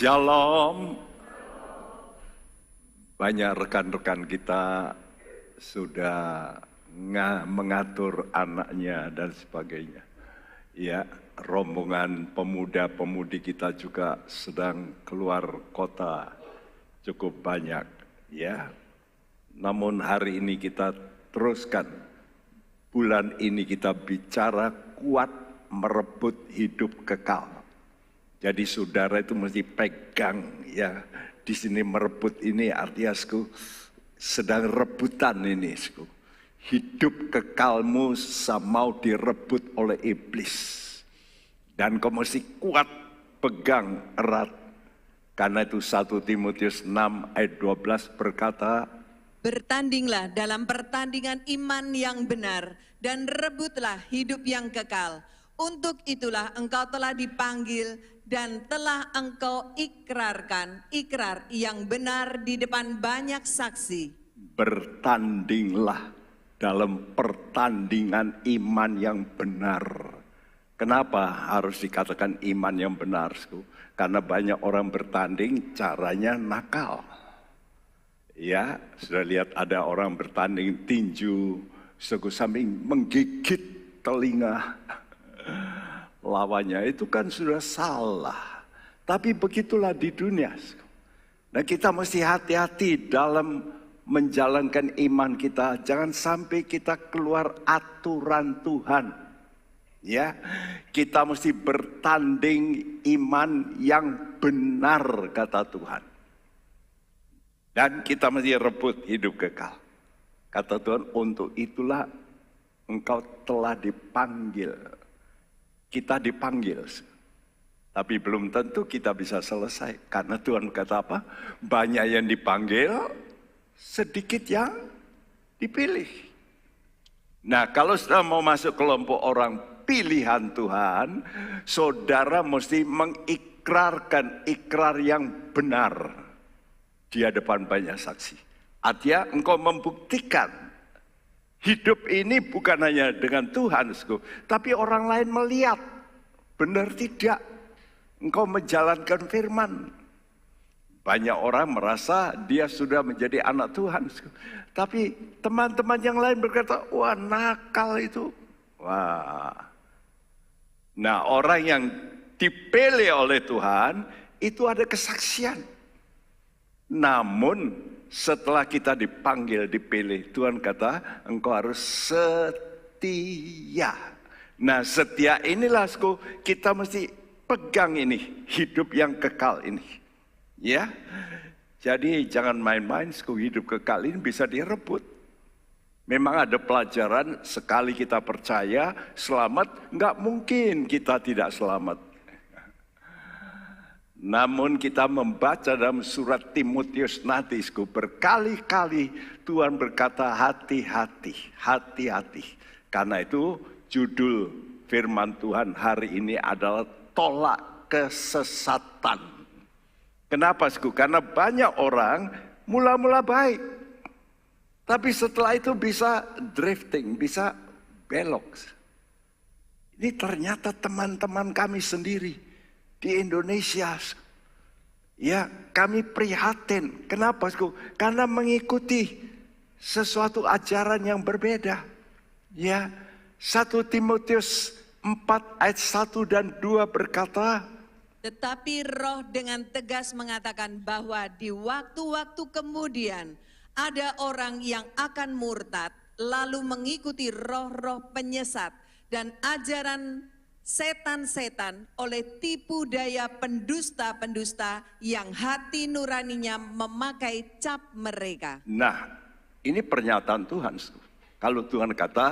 Shalom. Banyak rekan-rekan kita sudah mengatur anaknya dan sebagainya. Ya, rombongan pemuda-pemudi kita juga sedang keluar kota cukup banyak. Ya, namun hari ini kita teruskan. Bulan ini kita bicara kuat merebut hidup kekal. Jadi saudara itu mesti pegang ya. Di sini merebut ini artinya sedang rebutan ini. Hidup kekalmu mau direbut oleh iblis. Dan kau mesti kuat pegang erat. Karena itu 1 Timotius 6 ayat 12 berkata, bertandinglah dalam pertandingan iman yang benar dan rebutlah hidup yang kekal. Untuk itulah engkau telah dipanggil dan telah engkau ikrarkan ikrar yang benar di depan banyak saksi. Bertandinglah dalam pertandingan iman yang benar. Kenapa harus dikatakan iman yang benar? Karena banyak orang bertanding caranya nakal. Ya, sudah lihat ada orang bertanding tinju, sambil menggigit telinga lawannya, itu kan sudah salah. Tapi begitulah di dunia. Nah, kita mesti hati-hati dalam menjalankan iman kita. Jangan sampai kita keluar aturan Tuhan. Ya, kita mesti bertanding iman yang benar kata Tuhan. Dan kita mesti rebut hidup kekal. Kata Tuhan, untuk itulah engkau telah dipanggil. Kita dipanggil. Tapi belum tentu kita bisa selesai. Karena Tuhan kata apa? Banyak yang dipanggil, sedikit yang dipilih. Nah, kalau sudah mau masuk kelompok orang pilihan Tuhan, saudara mesti mengikrarkan ikrar yang benar di hadapan banyak saksi. Artinya engkau membuktikan hidup ini bukan hanya dengan Tuhan, tapi orang lain melihat benar tidak engkau menjalankan firman. Banyak orang merasa dia sudah menjadi anak Tuhan, tapi teman-teman yang lain berkata, wah nakal itu. Wah. Nah, orang yang dipilih oleh Tuhan itu ada kesaksian. Namun setelah kita dipanggil, dipilih, Tuhan kata engkau harus setia. Nah, setia inilah kita mesti pegang ini, hidup yang kekal ini. Ya, jadi jangan main-main, hidup kekal ini bisa direbut. Memang ada pelajaran, sekali kita percaya selamat, nggak mungkin kita tidak selamat. Namun kita membaca dalam surat Timotius nanti, berkali-kali Tuhan berkata hati-hati, hati-hati. Karena itu judul firman Tuhan hari ini adalah tolak kesesatan. Kenapa? Karena banyak orang mula-mula baik. Tapi setelah itu bisa drifting, bisa belok. Ini ternyata teman-teman kami sendiri. Di Indonesia, ya kami prihatin. Kenapa? Karena mengikuti sesuatu ajaran yang berbeda. Ya, 1 Timotius 4 ayat 1 dan 2 berkata, tetapi Roh dengan tegas mengatakan bahwa di waktu-waktu kemudian ada orang yang akan murtad, lalu mengikuti roh-roh penyesat dan ajaran setan-setan oleh tipu daya pendusta-pendusta yang hati nuraninya memakai cap mereka. Nah, ini pernyataan Tuhan. Kalau Tuhan kata,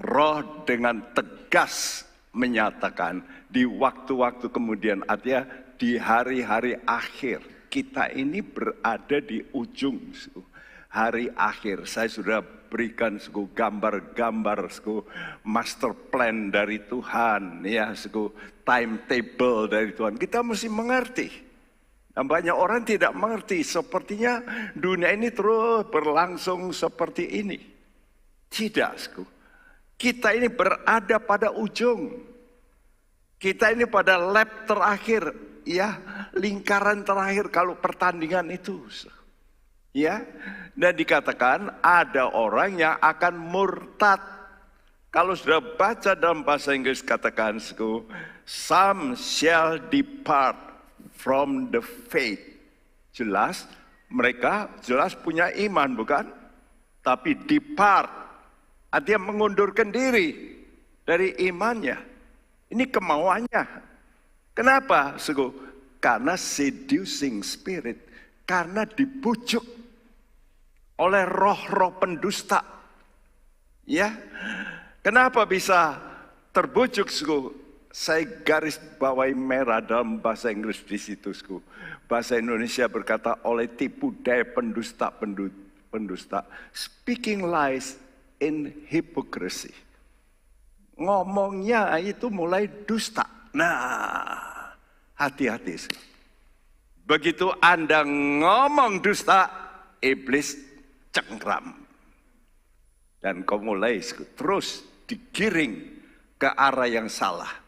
Roh dengan tegas menyatakan di waktu-waktu kemudian, artinya di hari-hari akhir. Kita ini berada di ujung hari akhir. Saya sudah berikan gambar-gambar master plan dari Tuhan, ya, timetable dari Tuhan. Kita mesti mengerti. Dan banyak orang tidak mengerti. Sepertinya dunia ini terus berlangsung seperti ini. Tidak, kita ini berada pada ujung. Kita ini pada lap terakhir. ya lingkaran terakhir kalau pertandingan itu. Ya, dan dikatakan ada orang yang akan murtad. Kalau sudah baca dalam bahasa Inggris katakan, some shall depart from the faith. Jelas, mereka jelas punya iman bukan? Tapi depart, artinya mengundurkan diri dari imannya. Ini kemauannya. Kenapa? Karena seducing spirit, karena dibujuk oleh roh-roh pendusta. Ya, kenapa bisa terbujuk? Saya garis bawahi merah dalam bahasa Inggris di situ. Bahasa Indonesia berkata oleh tipu daya pendusta, speaking lies in hypocrisy. Ngomongnya itu mulai dusta. Nah, hati-hati. Begitu Anda ngomong dusta, iblis cengkram. Dan kau mulai terus digiring ke arah yang salah.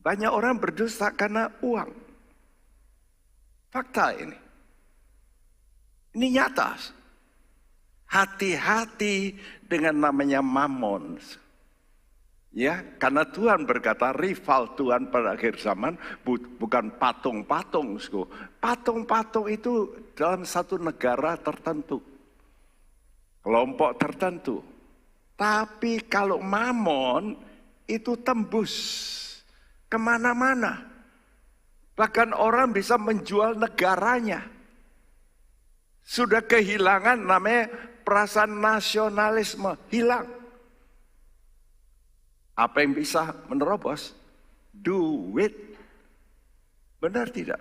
Banyak orang berdusta karena uang. Fakta ini. Ini nyata. Hati-hati dengan namanya mamon. Ya, karena Tuhan berkata rival Tuhan pada akhir zaman bukan patung-patung. Patung-patung itu dalam satu negara tertentu. Kelompok tertentu. Tapi kalau mamon itu tembus kemana-mana. Bahkan orang bisa menjual negaranya. Sudah kehilangan namanya perasaan nasionalisme. Hilang. Apa yang bisa menerobos? Duit. Benar tidak?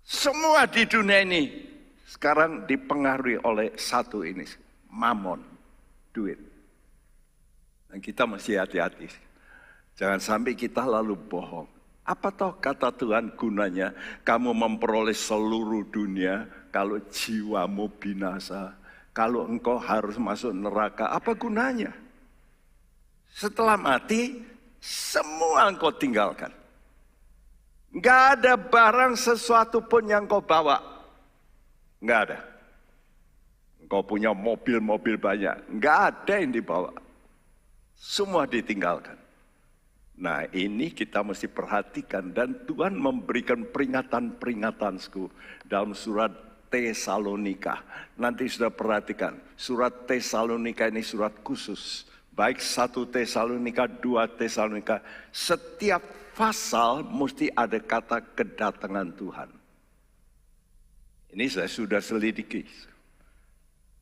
Semua di dunia ini sekarang dipengaruhi oleh satu ini. Mamon. Duit. Dan kita mesti hati-hati. Jangan sampai kita lalu bohong. Apa toh kata Tuhan gunanya kamu memperoleh seluruh dunia kalau jiwamu binasa, kalau engkau harus masuk neraka, apa gunanya? Setelah mati, semua engkau tinggalkan. Enggak ada barang sesuatu pun yang kau bawa. Enggak ada. Engkau punya mobil-mobil banyak, enggak ada yang dibawa. Semua ditinggalkan. Nah, ini kita mesti perhatikan dan Tuhan memberikan peringatan-peringatan dalam surat Tesalonika. Nanti sudah perhatikan, surat Tesalonika ini surat khusus. Baik 1 Tesalonika, 2 Tesalonika, setiap pasal mesti ada kata kedatangan Tuhan. Ini saya sudah selidiki.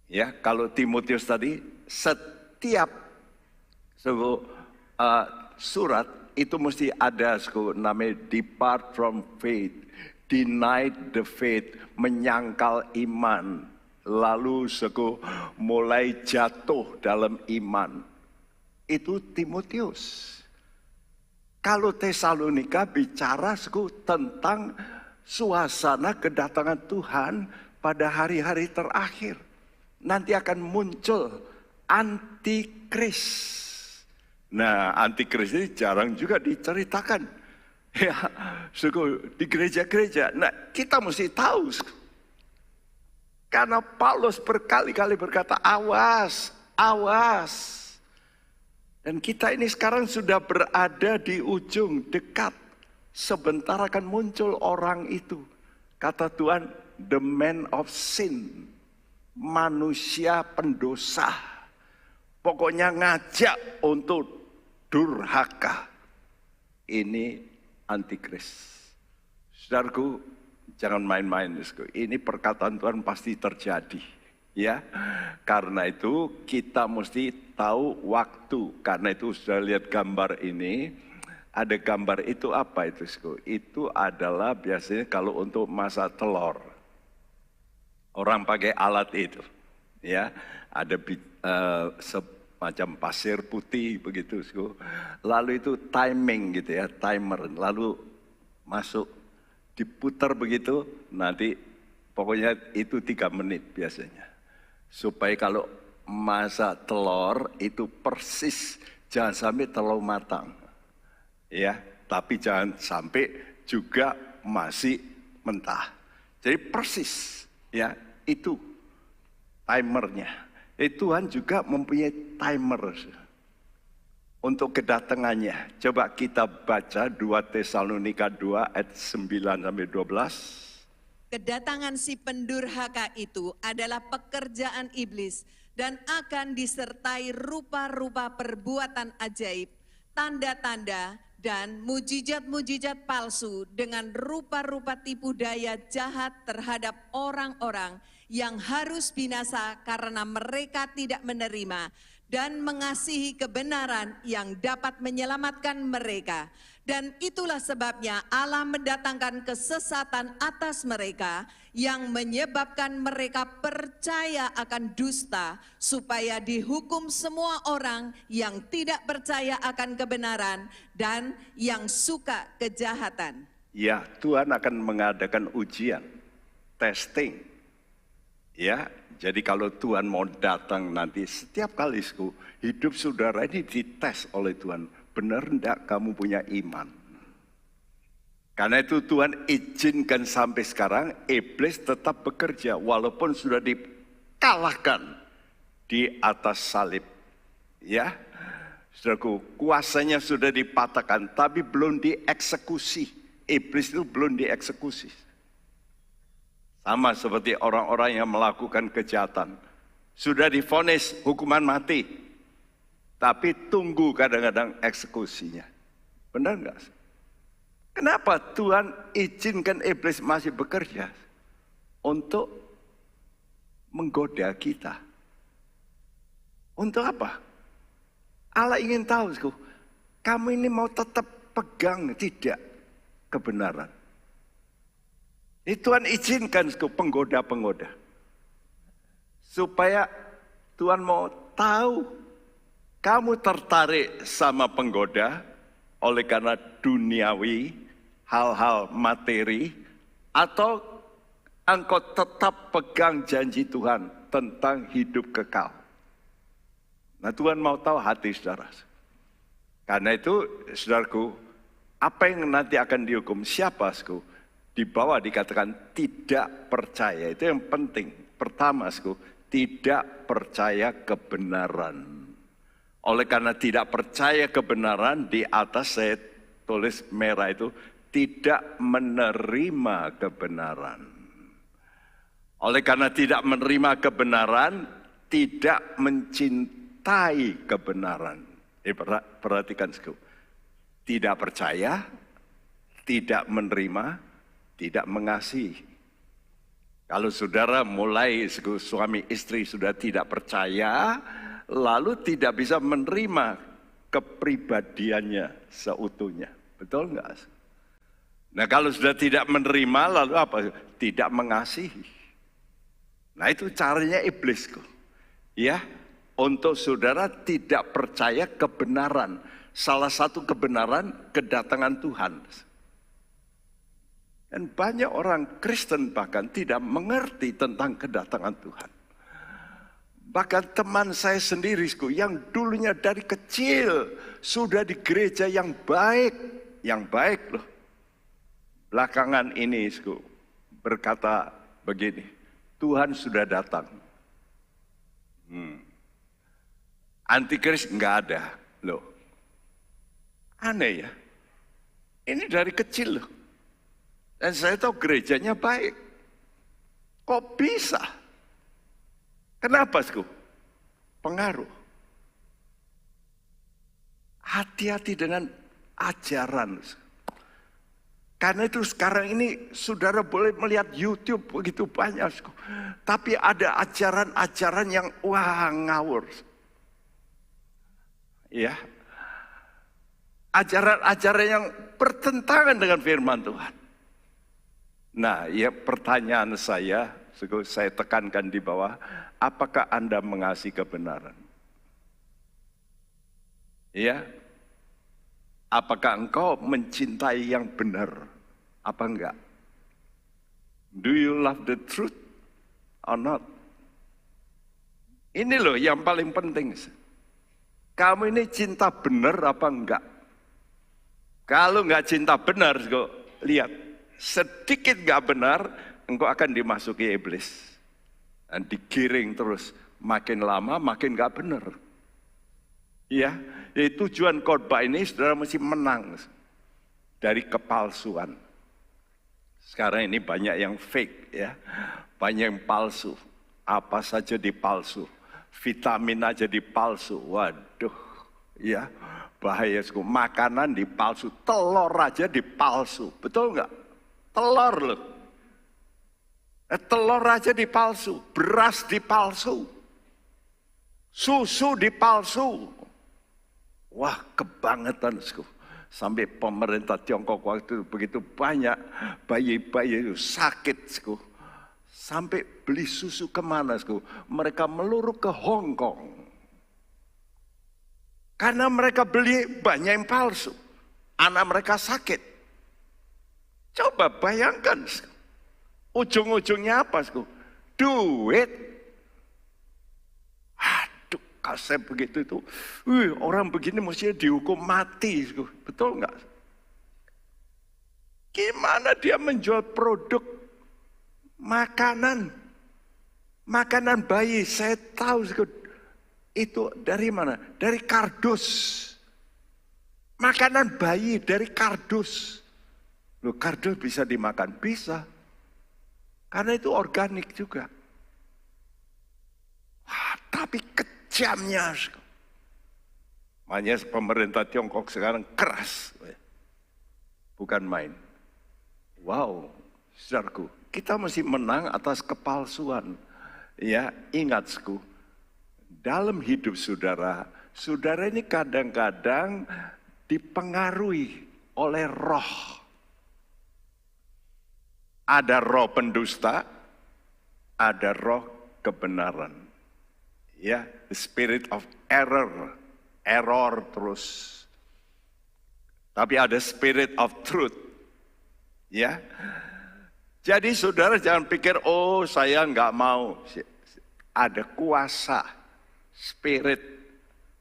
Ya, kalau Timotius tadi, setiap surat itu mesti ada namanya depart from faith, deny the faith, menyangkal iman, lalu mulai jatuh dalam iman. Itu Timotius. Kalau Tesalonika bicara tentang suasana kedatangan Tuhan pada hari-hari terakhir. Nanti akan muncul antikris. Nah, antikris ini jarang juga diceritakan. Ya, di gereja-gereja. Nah, kita mesti tahu. Karena Paulus berkali-kali berkata, awas, awas. Dan kita ini sekarang sudah berada di ujung dekat. Sebentar akan muncul orang itu. Kata Tuhan, the man of sin. Manusia pendosa. Pokoknya ngajak untuk durhaka. Ini antikris. Saudaraku, jangan main-main. Ini perkataan Tuhan pasti terjadi. Ya, karena itu kita mesti tahu waktu. Karena itu sudah lihat gambar ini, ada gambar itu apa itu? Itu adalah biasanya kalau untuk masak telur, orang pakai alat itu, ya, ada semacam pasir putih begitu. Lalu itu timing gitu ya, timer, lalu masuk, diputar begitu, nanti pokoknya itu 3 menit biasanya. Supaya kalau masak telur itu persis, jangan sampai terlalu matang. Ya, tapi jangan sampai juga masih mentah. Jadi persis, ya itu timernya. Tuhan juga mempunyai timer untuk kedatangannya. Coba kita baca 2 Tesalonika 2 ayat 9-12. Kedatangan si pendurhaka itu adalah pekerjaan iblis dan akan disertai rupa-rupa perbuatan ajaib, tanda-tanda, dan mujizat-mujizat palsu dengan rupa-rupa tipu daya jahat terhadap orang-orang yang harus binasa karena mereka tidak menerima dan mengasihi kebenaran yang dapat menyelamatkan mereka. Dan itulah sebabnya Allah mendatangkan kesesatan atas mereka yang menyebabkan mereka percaya akan dusta, supaya dihukum semua orang yang tidak percaya akan kebenaran dan yang suka kejahatan. Ya, Tuhan akan mengadakan ujian, testing. Ya, jadi kalau Tuhan mau datang nanti, setiap kali hidup saudara ini dites oleh Tuhan. Benar enggak kamu punya iman? Karena itu Tuhan izinkan sampai sekarang iblis tetap bekerja walaupun sudah dikalahkan di atas salib. Ya, saudaraku, kuasanya sudah dipatahkan tapi belum dieksekusi. Iblis itu belum dieksekusi. Sama seperti orang-orang yang melakukan kejahatan. Sudah divonis hukuman mati. Tapi tunggu kadang-kadang eksekusinya. Benar enggak? Kenapa Tuhan izinkan iblis masih bekerja? Untuk menggoda kita. Untuk apa? Allah ingin tahu, kamu ini mau tetap pegang tidak kebenaran. Ini Tuhan izinkan penggoda-penggoda. Supaya Tuhan mau tahu kamu tertarik sama penggoda oleh karena duniawi, hal-hal materi, atau engkau tetap pegang janji Tuhan tentang hidup kekal. Nah, Tuhan mau tahu hati saudara. Karena itu, saudaraku, apa yang nanti akan dihukum? Siapa, saudaraku? Di bawah dikatakan tidak percaya. Itu yang penting. Pertama, saudaraku, tidak percaya kebenaran. Oleh karena tidak percaya kebenaran, di atas saya tulis merah itu, tidak menerima kebenaran. Oleh karena tidak menerima kebenaran, tidak mencintai kebenaran. Perhatikan, tidak percaya, tidak menerima, tidak mengasihi. Kalau saudara mulai suami istri sudah tidak percaya, lalu tidak bisa menerima kepribadiannya seutuhnya. Betul enggak? Nah, kalau sudah tidak menerima, lalu apa? Tidak mengasihi. Nah, itu caranya iblis. Ya, untuk saudara tidak percaya kebenaran. Salah satu kebenaran, kedatangan Tuhan. Dan banyak orang Kristen bahkan tidak mengerti tentang kedatangan Tuhan. Bahkan teman saya sendiri yang dulunya dari kecil sudah di gereja yang baik loh. Belakangan ini berkata begini, Tuhan sudah datang. Antikris enggak ada loh. Aneh ya. Ini dari kecil loh. Dan saya tahu gerejanya baik. Kok bisa? Kenapa, pengaruh. Hati-hati dengan ajaran. Karena itu sekarang ini saudara boleh melihat YouTube begitu banyak. Tapi ada ajaran-ajaran yang ngawur. Ya. Ajaran-ajaran yang bertentangan dengan firman Tuhan. Nah, ya pertanyaan saya tekankan di bawah, apakah Anda mengasihi kebenaran? Ya, apakah engkau mencintai yang benar? Apa enggak? Do you love the truth or not? Ini loh yang paling penting. Kamu ini cinta benar apa enggak? Kalau nggak cinta benar, lihat, sedikit nggak benar, engkau akan dimasuki iblis. Dan digiring terus, makin lama makin nggak benar. Ya, jadi tujuan khotbah ini saudara mesti menang dari kepalsuan. Sekarang ini banyak yang fake ya, banyak yang palsu. Apa saja dipalsu, vitamin aja dipalsu. Waduh, ya bahaya. Makanan dipalsu, telur aja dipalsu, betul nggak? Telur loh, telur aja dipalsu, beras dipalsu, susu dipalsu. Wah, kebangetan. Sampai pemerintah Tiongkok waktu itu begitu banyak bayi-bayi itu sakit. Sampai beli susu kemana? Mereka meluru ke Hong Kong. Karena mereka beli banyak yang palsu. Anak mereka sakit. Coba bayangkan. Ujung-ujungnya apa? Duit. Kasep begitu itu, orang begini mestinya dihukum mati, betul nggak? Gimana dia menjual produk makanan bayi? Saya tahu itu dari mana? Dari kardus. Makanan bayi dari kardus. Loh, kardus bisa dimakan? Bisa. Karena itu organik juga. Wah, tapi jamnya. Makanya pemerintah Tiongkok sekarang keras. Bukan main. Wow, saudaraku, kita mesti menang atas kepalsuan. Ya, ingat, dalam hidup saudara, saudara ini kadang-kadang dipengaruhi oleh roh. Ada roh pendusta, ada roh kebenaran. Ya, the spirit of error terus. Tapi ada spirit of truth. Ya, jadi saudara jangan pikir, oh saya nggak mau. Ada kuasa, spirit.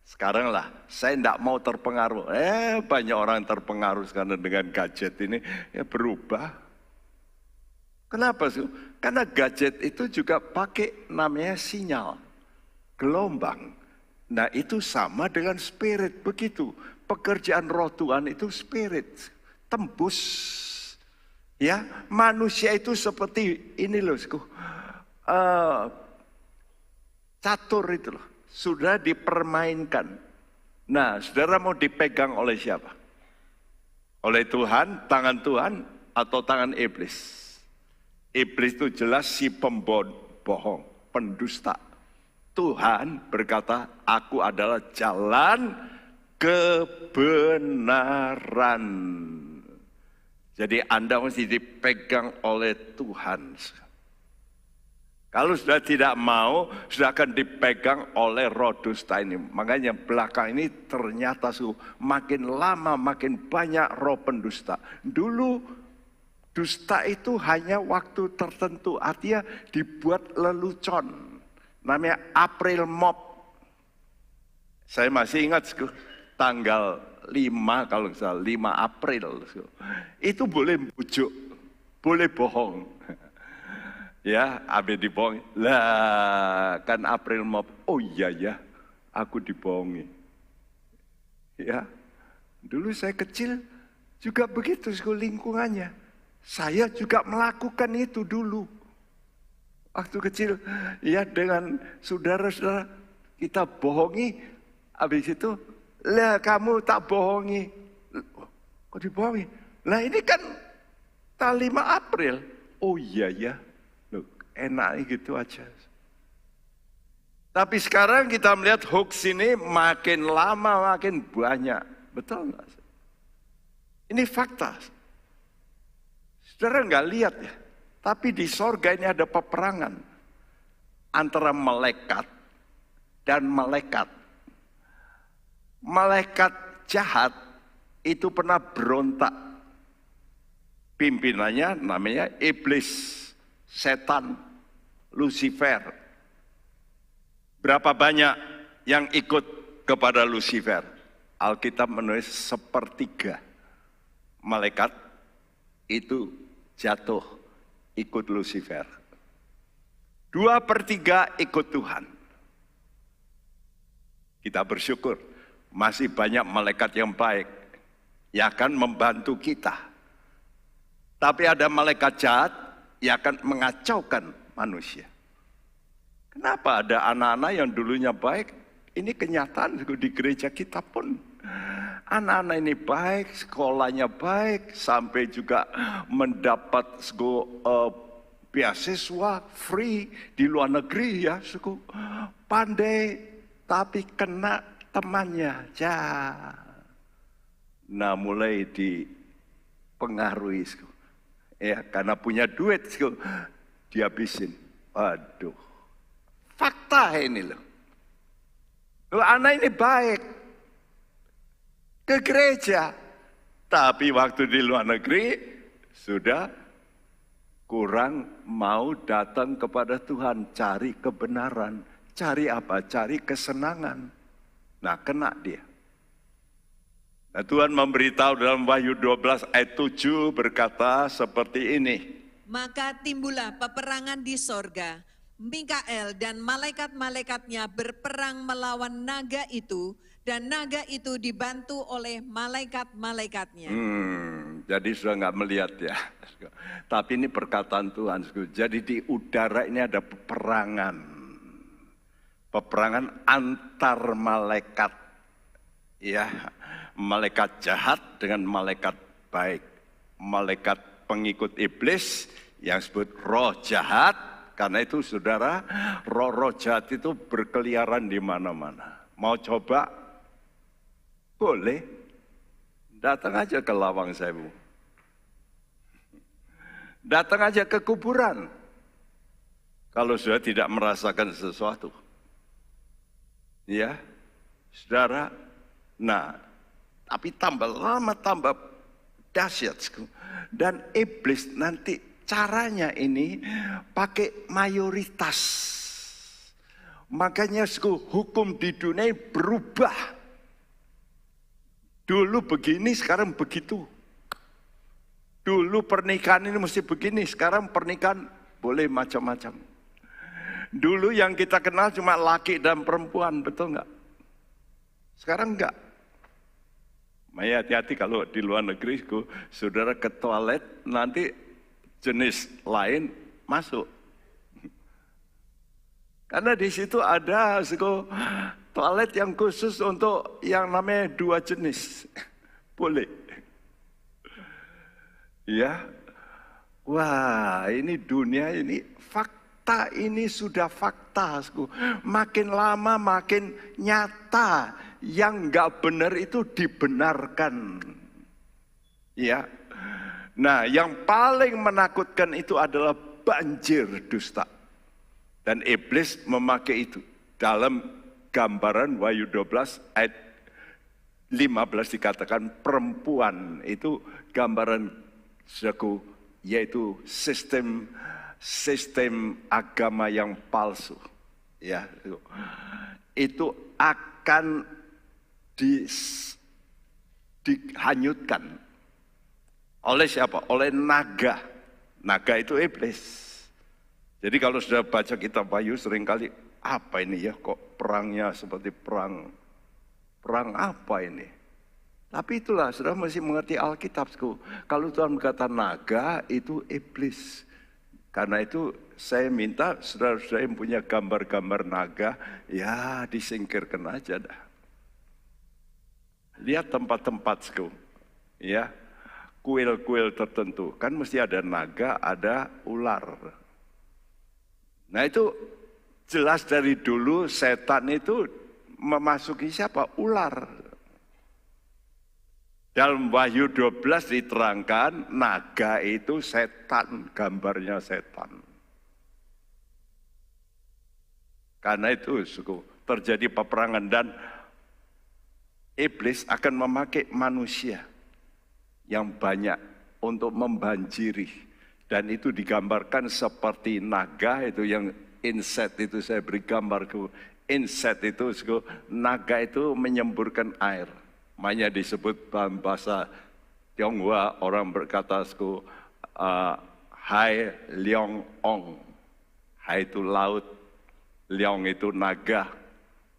Sekarang lah, saya nggak mau terpengaruh. Banyak orang terpengaruh sekarang dengan gadget ini, ya berubah. Kenapa sih? Karena gadget itu juga pakai namanya sinyal. Gelombang. Nah itu sama dengan spirit, begitu. Pekerjaan roh Tuhan itu spirit, tembus. Ya, manusia itu seperti ini loh, catur itu loh, sudah dipermainkan. Nah, saudara mau dipegang oleh siapa? Oleh Tuhan, tangan Tuhan, atau tangan iblis? Iblis itu jelas si pembohong, pendusta. Tuhan berkata, aku adalah jalan kebenaran. Jadi Anda mesti dipegang oleh Tuhan. Kalau sudah tidak mau, sudah akan dipegang oleh roh dusta ini. Makanya belakang ini ternyata makin lama makin banyak roh pendusta. Dulu dusta itu hanya waktu tertentu, artinya dibuat lelucon. Namanya April Mop. Saya masih ingat tanggal 5 kalau nggak salah, 5 April. Itu boleh bujuk, boleh bohong. Ya, habis dibohongi. Lah, kan April Mop. Oh iya ya, aku dibohongi. Ya, dulu saya kecil juga begitu lingkungannya. Saya juga melakukan itu dulu. Waktu kecil, ya dengan saudara-saudara kita bohongi, habis itu, lah kamu tak bohongi. Kok dibohongi? Nah ini kan tanggal 5 April. Oh iya ya, loh, enak gitu aja. Tapi sekarang kita melihat hoax ini makin lama makin banyak. Betul nggak? Ini fakta. Saudara nggak lihat ya? Tapi di sorga ini ada peperangan antara malaikat dan malaikat. Malaikat jahat itu pernah berontak. Pimpinannya namanya iblis, setan, Lucifer. Berapa banyak yang ikut kepada Lucifer? Alkitab menulis 1/3. malaikat itu jatuh ikut Lucifer. 2/3 ikut Tuhan. Kita bersyukur masih banyak malaikat yang baik yang akan membantu kita. Tapi ada malaikat jahat yang akan mengacaukan manusia. Kenapa ada anak-anak yang dulunya baik? Ini kenyataan di gereja kita pun. Anak-anak ini baik, sekolahnya baik, sampai juga mendapat beasiswa free di luar negeri ya, pandai, tapi kena temannya. Nah mulai dipengaruhi, ya karena punya duit, dihabisin. Aduh, fakta ini loh. Anak ini baik ke gereja, tapi waktu di luar negeri sudah kurang mau datang kepada Tuhan, cari kebenaran, cari apa? Cari kesenangan. Nah, kena dia. Nah, Tuhan memberitahu dalam Wahyu 12 ayat 7 berkata seperti ini. Maka timbullah peperangan di sorga. Mikael dan malaikat-malaikatnya berperang melawan naga itu, dan naga itu dibantu oleh malaikat-malaikatnya. Jadi sudah nggak melihat ya. Tapi ini perkataan Tuhan. Jadi di udara ini ada peperangan. Peperangan antar malaikat. Ya, malaikat jahat dengan malaikat baik. Malaikat pengikut iblis yang disebut roh jahat. Karena itu saudara, roh-roh jahat itu berkeliaran di mana-mana. Mau coba? Boleh. Datang aja ke Lawang Sewu. Datang aja ke kuburan. Kalau sudah tidak merasakan sesuatu. Ya, saudara. Nah, tapi tambah lama tambah dahsyat. Dan iblis nanti caranya ini pakai mayoritas. Makanya hukum di dunia berubah. Dulu begini, sekarang begitu. Dulu pernikahan ini mesti begini, sekarang pernikahan boleh macam-macam. Dulu yang kita kenal cuma laki dan perempuan, betul nggak? Sekarang enggak. Makanya hati-hati kalau di luar negeri, saudara ke toilet, nanti jenis lain masuk. Karena di situ ada toilet yang khusus untuk yang namanya 2 jenis. Boleh. Ya. Wah, ini dunia ini fakta, ini sudah fakta. Makin lama makin nyata. Yang enggak benar itu dibenarkan. Ya. Nah, yang paling menakutkan itu adalah banjir dusta. Dan iblis memakai itu. Dalam gambaran Wahyu 12 ayat 15 dikatakan perempuan itu gambaran yaitu sistem agama yang palsu. Ya, itu akan dihanyutkan. Oleh siapa? Oleh naga. Naga itu iblis. Jadi kalau sudah baca kitab Wahyu seringkali, apa ini ya kok perangnya seperti perang apa ini? Tapi itulah, sudah mesti mengerti Alkitab. Kalau Tuhan berkata naga, itu iblis. Karena itu saya minta saudara-saudara yang punya gambar-gambar naga, ya disingkirkan aja dah. Lihat tempat-tempat, ya. Kuil-kuil tertentu, kan mesti ada naga, ada ular. Nah itu jelas dari dulu setan itu memasuki siapa? Ular. Dalam Wahyu 12 diterangkan naga itu setan, gambarnya setan. Karena itu terjadi peperangan dan iblis akan memakai manusia yang banyak untuk membanjiri. Dan itu digambarkan seperti naga itu yang inset itu saya beri gambar ke inset itu naga itu menyemburkan air. Makanya disebut dalam bahasa Tionghoa orang berkata, Hai Leong Ong. Hai itu laut, Leong itu naga,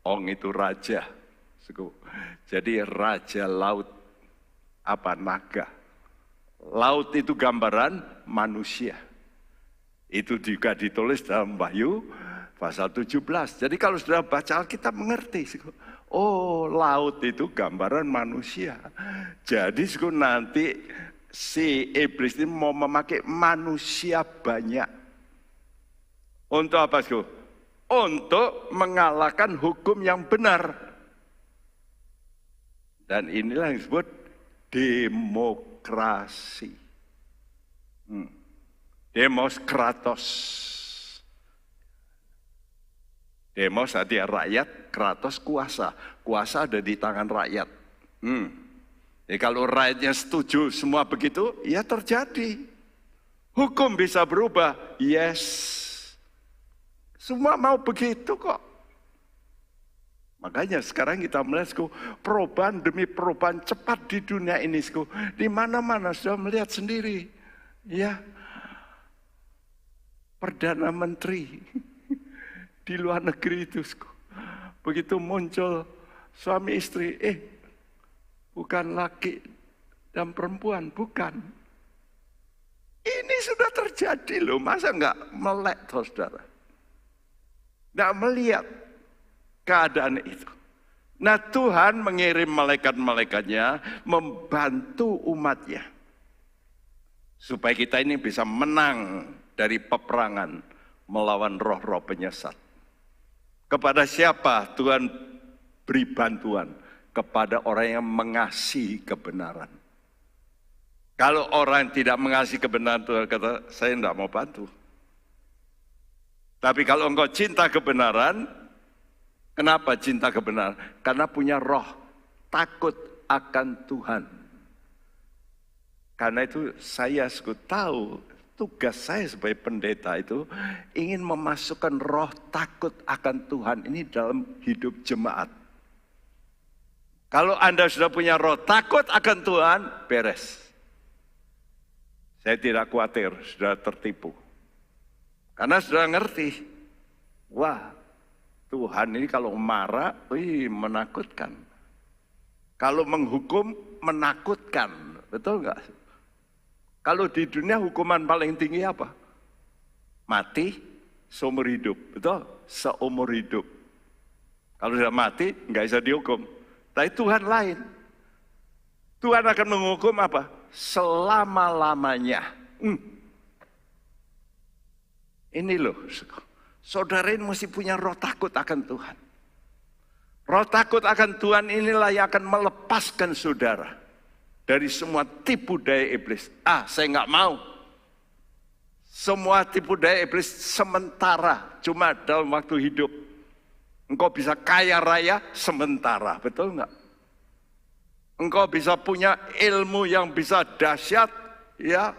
Ong itu raja. Jadi raja laut, apa naga. Laut itu gambaran manusia. Itu juga ditulis dalam Wahyu pasal 17. Jadi kalau sudah baca Alkitab mengerti. Oh, laut itu gambaran manusia. Jadi nanti si iblis ini mau memakai manusia banyak. Untuk apa? Untuk mengalahkan hukum yang benar. Dan inilah yang disebut demokrasi. Demos kratos. Demos artinya rakyat, kratos kuasa. Kuasa ada di tangan rakyat. Jadi kalau rakyatnya setuju semua begitu, ya terjadi. Hukum bisa berubah, yes. Semua mau begitu kok. Makanya sekarang kita melihat perubahan demi perubahan cepat di dunia ini. Di mana-mana sudah melihat sendiri. Ya, Perdana Menteri di luar negeri itu, begitu muncul suami istri, bukan laki dan perempuan, bukan. Ini sudah terjadi loh, masa enggak melek saudara? Enggak melihat keadaan itu. Nah Tuhan mengirim malaikat-malaikatnya membantu umatnya. Supaya kita ini bisa menang dari peperangan melawan roh-roh penyesat. Kepada siapa Tuhan beri bantuan? Kepada orang yang mengasihi kebenaran. Kalau orang yang tidak mengasihi kebenaran, Tuhan kata, saya tidak mau bantu. Tapi kalau engkau cinta kebenaran, kenapa cinta kebenaran? Karena punya roh takut akan Tuhan. Karena itu saya tahu tugas saya sebagai pendeta itu ingin memasukkan roh takut akan Tuhan ini dalam hidup jemaat. Kalau Anda sudah punya roh takut akan Tuhan, beres. Saya tidak khawatir, sudah tertipu. Karena sudah ngerti, wah Tuhan ini kalau marah, menakutkan. Kalau menghukum, menakutkan. Betul nggak? Kalau di dunia hukuman paling tinggi apa? Mati seumur hidup, betul? Seumur hidup. Kalau sudah mati, nggak bisa dihukum. Tapi Tuhan lain. Tuhan akan menghukum apa? Selama-lamanya. Ini loh, saudara ini mesti punya roh takut akan Tuhan. Roh takut akan Tuhan inilah yang akan melepaskan saudara dari semua tipu daya iblis. Saya nggak mau. Semua tipu daya iblis sementara, cuma dalam waktu hidup. Engkau bisa kaya raya sementara, betul nggak? Engkau bisa punya ilmu yang bisa dahsyat, ya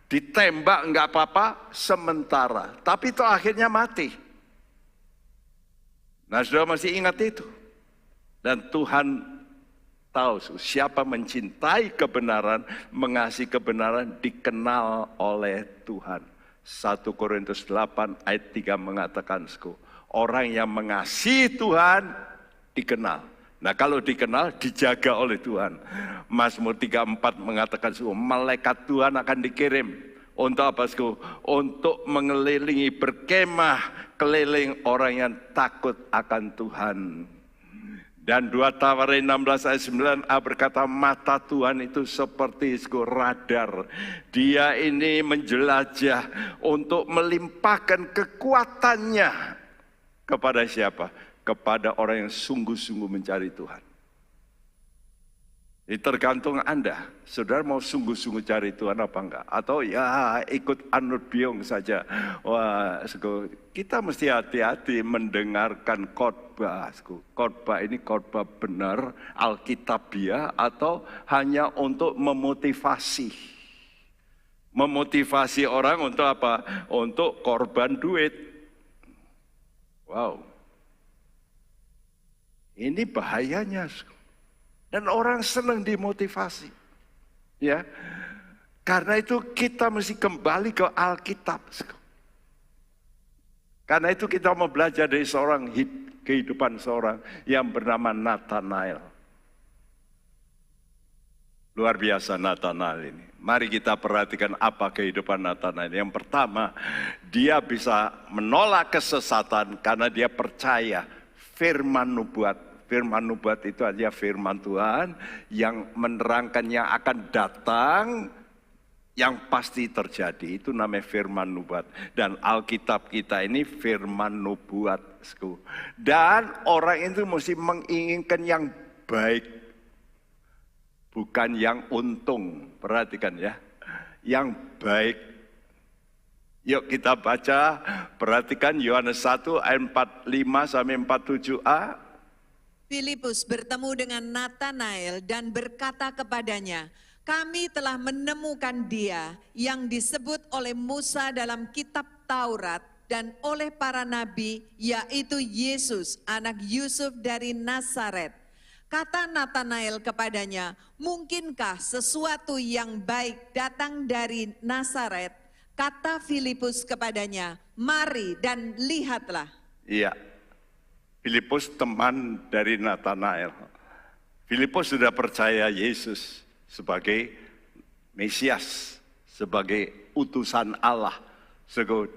ditembak nggak apa-apa sementara. Tapi itu akhirnya mati. Nah, saudara masih ingat itu? Dan Tuhan tahu siapa mencintai kebenaran, mengasihi kebenaran, dikenal oleh Tuhan. 1 Korintus 8 ayat 3 mengatakan, orang yang mengasihi Tuhan dikenal. Nah kalau dikenal, dijaga oleh Tuhan. Mazmur 3:4 mengatakan, malaikat Tuhan akan dikirim. Untuk apa? Untuk mengelilingi, berkemah keliling orang yang takut akan Tuhan. Dan 2 Tawarin 16 ayat 9a berkata, mata Tuhan itu seperti radar. Dia ini menjelajah untuk melimpahkan kekuatannya kepada siapa? Kepada orang yang sungguh-sungguh mencari Tuhan. Ini tergantung Anda, saudara mau sungguh-sungguh cari Tuhan apa enggak? Atau ya ikut anut biong saja. Wah, kita mesti hati-hati mendengarkan khotbah. Khotbah ini khotbah benar, alkitabiah, atau hanya untuk memotivasi. Memotivasi orang untuk apa? Untuk korban duit. Wow. Ini bahayanya. Dan orang senang dimotivasi. Ya, karena itu kita mesti kembali ke Alkitab. Karena itu kita mau belajar dari kehidupan seorang yang bernama Nathanael. Luar biasa Nathanael ini. Mari kita perhatikan apa kehidupan Nathanael. Yang pertama, dia bisa menolak kesesatan karena dia percaya firman nubuat. Firman nubuat itu aja firman Tuhan yang menerangkan yang akan datang, yang pasti terjadi. Itu namanya firman nubuat. Dan Alkitab kita ini firman nubuat. Dan orang itu mesti menginginkan yang baik, bukan yang untung. Perhatikan ya, yang baik. Yuk kita baca, perhatikan Yohanes 1 ayat 45 sampai 47a. Filipus bertemu dengan Nathanael dan berkata kepadanya, kami telah menemukan dia yang disebut oleh Musa dalam kitab Taurat dan oleh para nabi, yaitu Yesus, anak Yusuf dari Nazaret. Kata Nathanael kepadanya, mungkinkah sesuatu yang baik datang dari Nazaret? Kata Filipus kepadanya, mari dan lihatlah. Iya, Filipus teman dari Nathanael. Filipus sudah percaya Yesus sebagai Mesias, sebagai utusan Allah.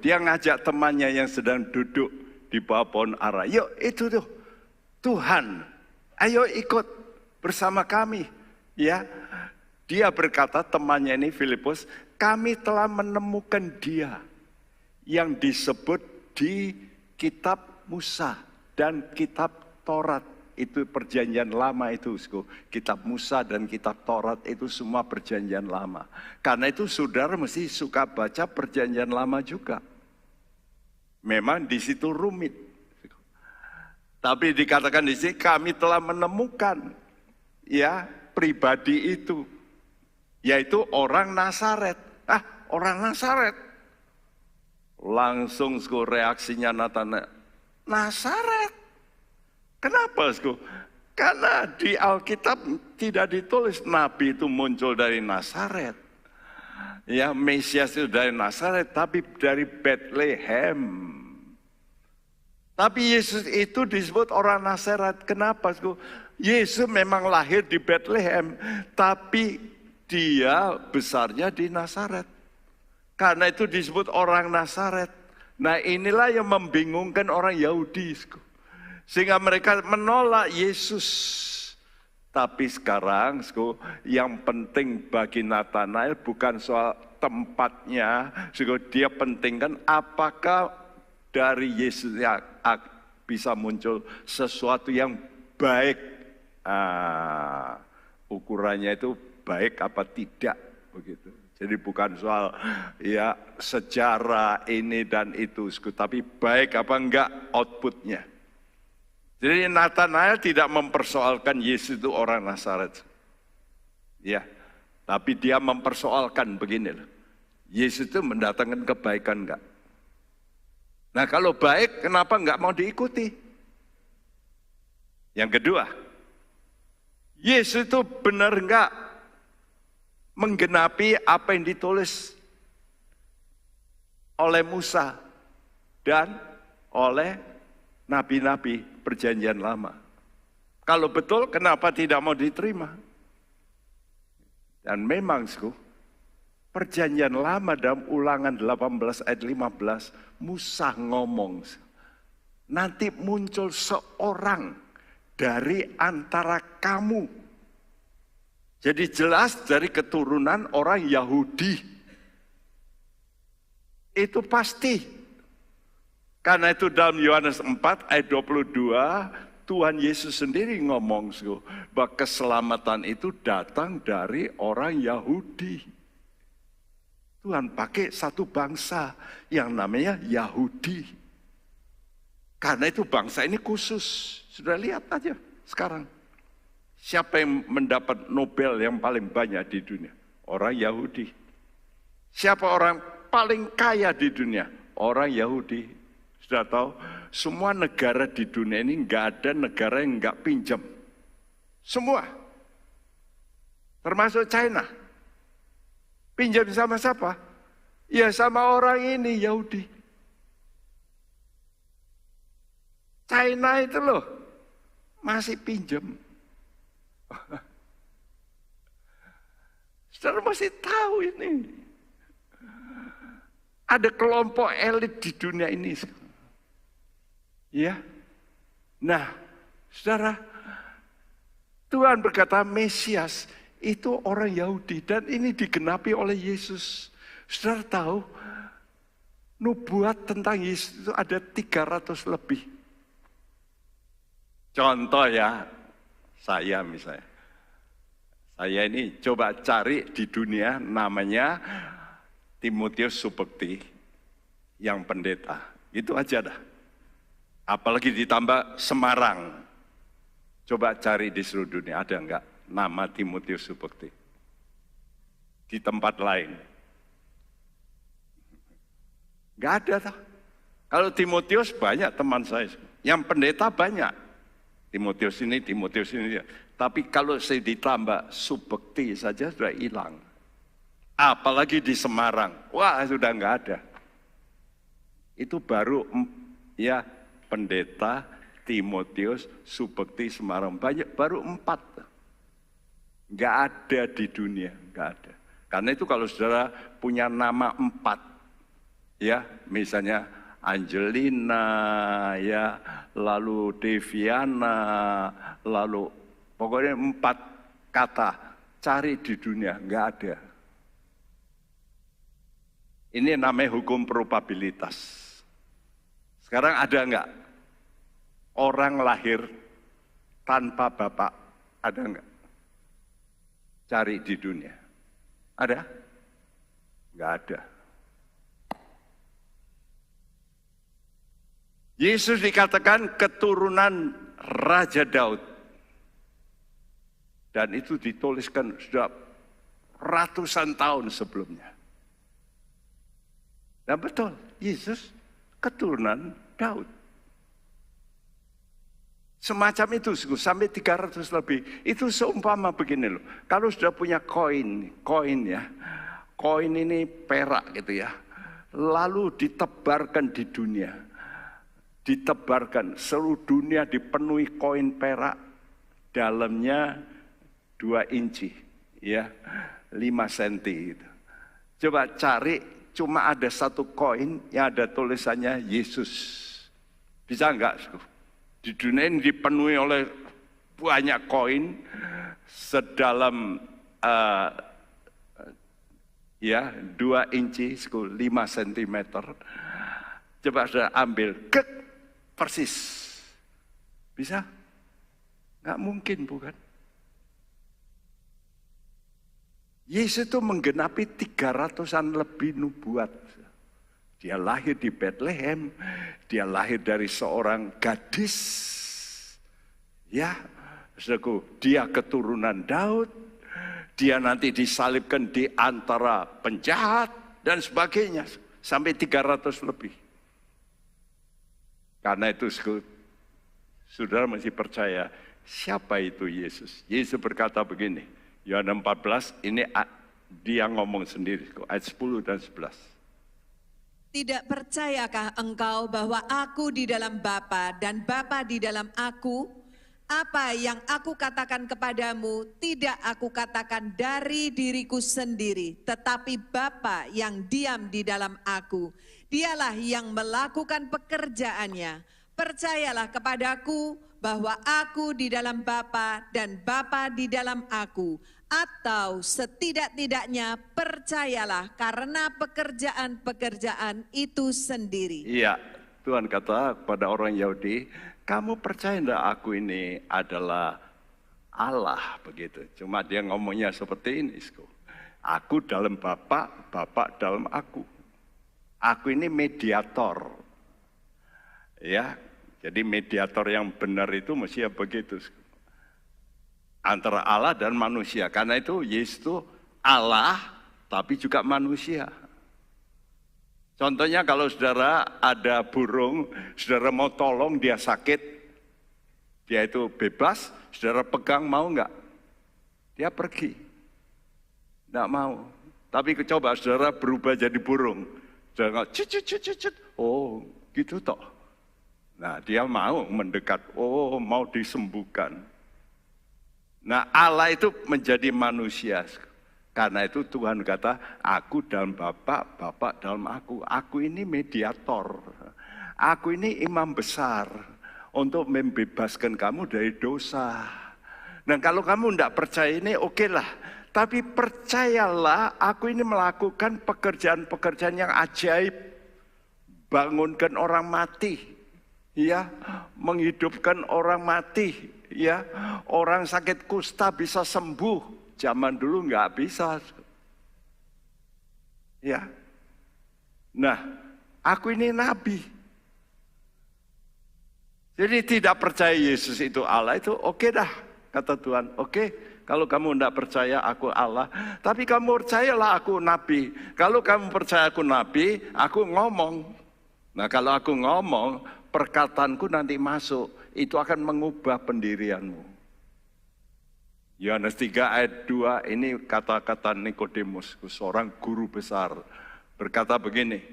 Dia ngajak temannya yang sedang duduk di bawah pohon ara. Yuk itu tuh, Tuhan, ayo ikut bersama kami. Ya, dia berkata temannya ini Filipus, kami telah menemukan dia yang disebut di kitab Musa dan kitab Taurat. Itu perjanjian lama itu, kitab Musa dan kitab Taurat itu semua perjanjian lama. Karena itu saudara mesti suka baca perjanjian lama juga. Memang di situ rumit. Tapi dikatakan di sini kami telah menemukan ya pribadi itu, yaitu orang Nazaret. Orang Nazaret. Langsung reaksinya Nathanael, Nazaret. Kenapa? Karena di Alkitab tidak ditulis Nabi itu muncul dari Nazaret. Ya, Mesias itu dari Nazaret, tapi dari Bethlehem. Tapi Yesus itu disebut orang Nazaret. Kenapa? Yesus memang lahir di Bethlehem, tapi dia besarnya di Nazaret. Karena itu disebut orang Nazaret. Nah inilah yang membingungkan orang Yahudi. Sehingga mereka menolak Yesus. Tapi sekarang yang penting bagi Nathanael bukan soal tempatnya. Dia pentingkan apakah dari Yesus yang bisa muncul sesuatu yang baik. Ukurannya itu baik apa tidak begitu. Jadi bukan soal ya sejarah ini dan itu, tapi baik apa enggak outputnya. Jadi Nathanael tidak mempersoalkan Yesus itu orang Nazaret. Ya, tapi dia mempersoalkan begini loh. Yesus itu mendatangkan kebaikan enggak? Nah kalau baik kenapa enggak mau diikuti? Yang kedua, Yesus itu benar enggak menggenapi apa yang ditulis oleh Musa dan oleh nabi-nabi perjanjian lama. Kalau betul, kenapa tidak mau diterima? Dan memang, perjanjian lama dalam Ulangan 18 ayat 15, Musa ngomong, nanti muncul seorang dari antara kamu. Jadi jelas dari keturunan orang Yahudi. Itu pasti. Karena itu dalam Yohanes 4 ayat 22, Tuhan Yesus sendiri ngomong bahwa keselamatan itu datang dari orang Yahudi. Tuhan pakai satu bangsa yang namanya Yahudi. Karena itu bangsa ini khusus. Sudah lihat aja sekarang. Siapa yang mendapat Nobel yang paling banyak di dunia? Orang Yahudi. Siapa orang paling kaya di dunia? Orang Yahudi. Sudah tahu, semua negara di dunia ini nggak ada negara yang nggak pinjam. Semua. Termasuk China. Pinjam sama siapa? Ya sama orang ini Yahudi. China itu loh, masih pinjam. Saudara masih tahu ini. Ada kelompok elit di dunia ini. Ya. Nah, saudara, Tuhan berkata Mesias itu orang Yahudi dan ini digenapi oleh Yesus. Saudara tahu, nubuat tentang Yesus itu ada 300 lebih. Contoh ya, saya misalnya. Saya ini coba cari di dunia namanya Timotius Subekti yang pendeta. Itu aja dah. Apalagi ditambah Semarang. Coba cari di seluruh dunia, ada enggak nama Timotius Subekti? Di tempat lain. Enggak ada toh. Kalau Timotius banyak teman saya. Yang pendeta banyak. Timotius ini. Tapi kalau saya ditambah Subekti saja sudah hilang. Apalagi di Semarang. Wah sudah enggak ada. Itu baru ya pendeta Timotius Subekti Semarang. Banyak, baru 4. Enggak ada di dunia, enggak ada. Karena itu kalau saudara punya nama 4, ya misalnya Angelina, ya lalu Deviana, lalu pokoknya 4 kata, cari di dunia, enggak ada. Ini namanya hukum probabilitas. Sekarang ada enggak orang lahir tanpa bapak? Ada enggak? Cari di dunia. Ada? Enggak ada. Yesus dikatakan keturunan Raja Daud. Dan itu dituliskan sudah ratusan tahun sebelumnya. Dan betul, Yesus keturunan Daud. Semacam itu sampai 300 lebih. Itu seumpama begini loh. Kalau sudah punya koin ya. Koin ini perak gitu ya. Lalu ditebarkan di dunia. Ditebarkan seluruh dunia dipenuhi koin perak. Dalamnya 2 inci ya. 5 senti gitu. Coba cari, cuma ada 1 koin yang ada tulisannya Yesus. Bisa enggak? Di dunia ini dipenuhi oleh banyak koin sedalam ya 2 inci, 5 sentimeter. Coba sudah ambil, persis. Bisa? Enggak mungkin bukan? Yesus itu menggenapi 300-an lebih nubuat. Dia lahir di Bethlehem, dia lahir dari seorang gadis. Ya, dia keturunan Daud, dia nanti disalibkan di antara penjahat dan sebagainya. Sampai 300 lebih. Karena itu saudara mesti percaya, siapa itu Yesus? Yesus berkata begini, Yohanes 14, ini dia ngomong sendiri, ayat 10 dan 11. Tidak percayakah engkau bahwa aku di dalam Bapa dan Bapa di dalam aku? Apa yang aku katakan kepadamu tidak aku katakan dari diriku sendiri, tetapi Bapa yang diam di dalam aku. Dialah yang melakukan pekerjaannya. Percayalah kepadaku bahwa aku di dalam Bapa dan Bapa di dalam aku. Atau setidak-tidaknya percayalah karena pekerjaan-pekerjaan itu sendiri. Iya, Tuhan kata kepada orang Yahudi, kamu percaya enggak aku ini adalah Allah begitu. Cuma dia ngomongnya seperti ini. Aku dalam Bapa, Bapa dalam aku. Aku ini mediator. Ya, jadi mediator yang benar itu mesti begitu. Antara Allah dan manusia. Karena itu Yesus itu Allah tapi juga manusia. Contohnya kalau saudara ada burung, saudara mau tolong dia sakit, dia itu bebas, saudara pegang mau enggak? Dia pergi. Enggak mau. Tapi coba saudara berubah jadi burung. Saudara cut. Oh, gitu toh. Nah, dia mau mendekat. Oh, mau disembuhkan. Nah, Allah itu menjadi manusia. Karena itu Tuhan kata, aku dalam Bapa, Bapa dalam aku. Aku ini mediator. Aku ini imam besar untuk membebaskan kamu dari dosa. Dan kalau kamu tidak percaya ini, oke lah. Tapi percayalah, aku ini melakukan pekerjaan-pekerjaan yang ajaib. Bangunkan orang mati, ya, menghidupkan orang mati, ya. Orang sakit kusta bisa sembuh. Zaman dulu nggak bisa. Ya. Nah, aku ini nabi. Jadi tidak percaya Yesus itu Allah itu oke dah, kata Tuhan. Oke. Kalau kamu tidak percaya aku Allah, tapi kamu percayalah aku nabi. Kalau kamu percaya aku nabi, aku ngomong. Nah kalau aku ngomong, perkataanku nanti masuk, itu akan mengubah pendirianmu. Yohanes 3 ayat 2, ini kata-kata Nikodemus, seorang guru besar, berkata begini.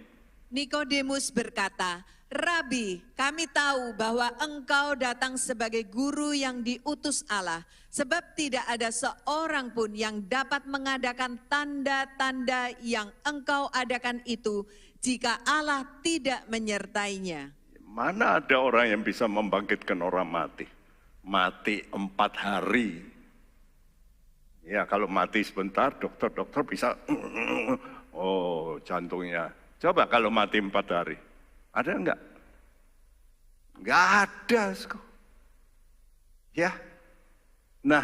Nikodemus berkata, Rabi, kami tahu bahwa engkau datang sebagai guru yang diutus Allah, sebab tidak ada seorang pun yang dapat mengadakan tanda-tanda yang engkau adakan itu, jika Allah tidak menyertainya. Mana ada orang yang bisa membangkitkan orang mati? Mati 4 hari. Ya kalau mati sebentar, dokter bisa, oh jantungnya. Coba kalau mati 4 hari. Ada enggak? Enggak ada. Ya. Nah,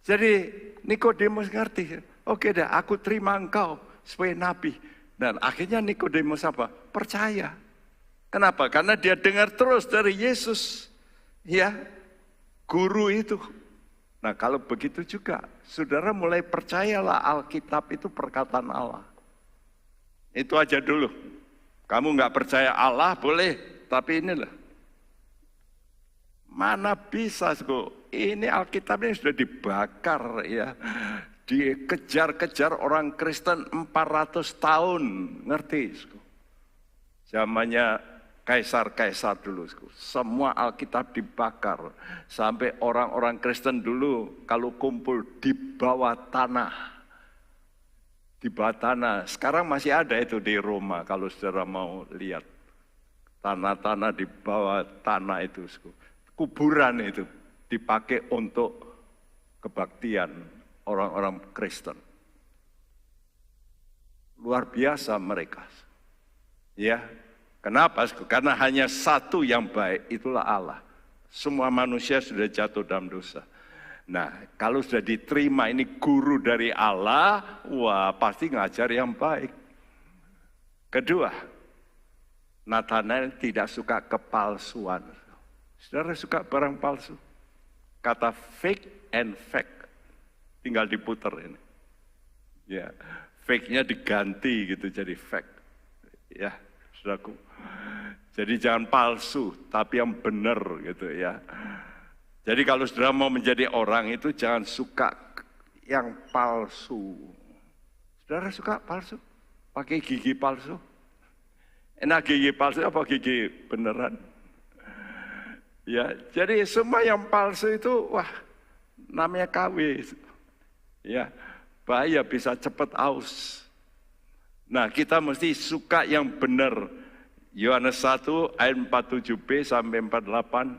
jadi Nikodemus ngerti. Oke dah, aku terima engkau sebagai nabi. Dan akhirnya Nikodemus apa? Percaya. Kenapa? Karena dia dengar terus dari Yesus. Ya, guru itu. Nah kalau begitu juga, saudara mulai percayalah Alkitab itu perkataan Allah. Itu aja dulu. Kamu nggak percaya Allah boleh, tapi inilah. Mana bisa, ini Alkitab ini sudah dibakar ya. Dikejar-kejar orang Kristen 400 tahun, ngerti? Zamannya Kaisar-Kaisar dulu. Semua Alkitab dibakar. Sampai orang-orang Kristen dulu kalau kumpul di bawah tanah. Di bawah tanah. Sekarang masih ada itu di Roma kalau saudara mau lihat. Tanah-tanah di bawah tanah itu. Kuburan itu dipakai untuk kebaktian orang-orang Kristen. Luar biasa mereka. Ya, kenapa? Karena hanya satu yang baik, itulah Allah. Semua manusia sudah jatuh dalam dosa. Nah, kalau sudah diterima ini guru dari Allah, wah pasti ngajar yang baik. Kedua, Nathanael tidak suka kepalsuan. Saudara suka barang palsu? Kata fake and fact, tinggal diputer ini. Ya, fake-nya diganti gitu jadi fact. Ya, saudaraku. Jadi jangan palsu, tapi yang benar gitu ya. Jadi kalau saudara mau menjadi orang itu jangan suka yang palsu. Saudara suka palsu? Pakai gigi palsu? Enak gigi palsu apa gigi beneran? Ya, jadi semua yang palsu itu wah namanya KW. Ya, bahaya bisa cepat aus. Nah, kita mesti suka yang benar. Yohanes 1 ayat 47b sampai 48.